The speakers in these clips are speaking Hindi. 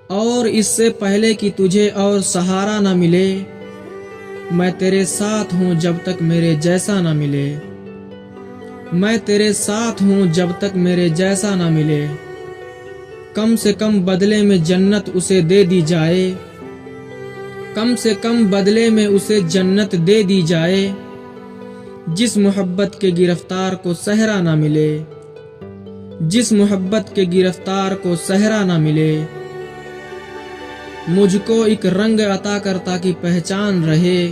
और इससे पहले कि तुझे और सहारा न मिले, मैं तेरे साथ हूँ जब तक मेरे जैसा न मिले। मैं तेरे साथ हूँ जब तक मेरे जैसा न मिले। कम से कम बदले में जन्नत उसे दे दी जाए, कम से कम बदले में उसे जन्नत दे दी जाए, जिस मोहब्बत के गिरफ्तार को सहरा ना मिले, जिस मोहब्बत के गिरफ्तार को सहरा ना मिले। मुझको एक रंग अता कर ताकि पहचान रहे,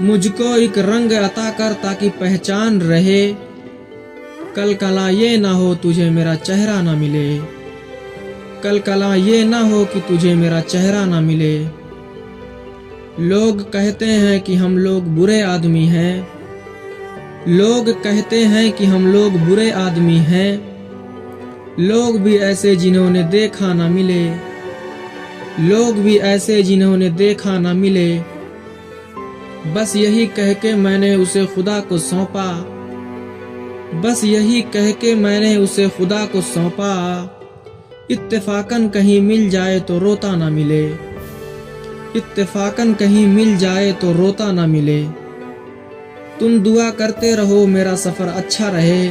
मुझको एक रंग अता कर ताकि पहचान रहे। कल कला ये ना हो तुझे मेरा चेहरा ना मिले, कल कला ये ना हो कि तुझे मेरा चेहरा ना मिले। लोग कहते हैं कि हम लोग बुरे आदमी हैं, लोग कहते हैं कि हम लोग बुरे आदमी हैं। लोग भी ऐसे जिन्होंने देखा ना मिले, लोग भी ऐसे जिन्होंने देखा ना मिले। बस यही कह के मैंने उसे खुदा को सौंपा, बस यही कह के मैंने उसे खुदा को सौंपा। इत्तेफाकन कहीं मिल जाए तो रोता ना मिले, इत्तेफाकन कहीं मिल जाए तो रोता ना मिले। तुम दुआ करते रहो मेरा सफ़र अच्छा रहे,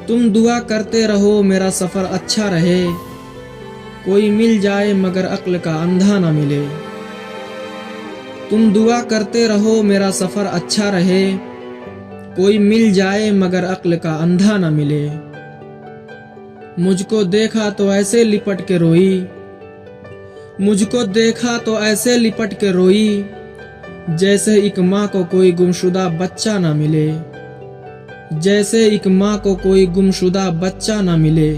तुम दुआ करते रहो मेरा सफ़र अच्छा रहे। कोई मिल जाए मगर अक्ल का अंधा ना मिले। तुम दुआ करते रहो मेरा सफ़र अच्छा रहे, कोई मिल जाए मगर अक्ल का अंधा ना मिले। मुझको देखा तो ऐसे लिपट के रोई, मुझको देखा तो ऐसे लिपट के रोई, जैसे एक माँ को कोई गुमशुदा बच्चा ना मिले, जैसे एक माँ को कोई गुमशुदा बच्चा ना मिले।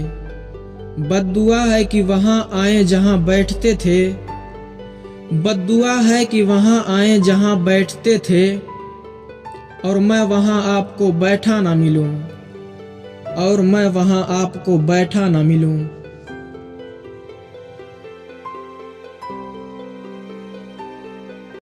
बद्दुआ है कि वहाँ आए जहाँ बैठते थे, बद्दुआ है कि वहाँ आए जहाँ बैठते थे, और मैं वहाँ आपको बैठा ना मिलूं, और मैं वहाँ आपको बैठा ना मिलूं।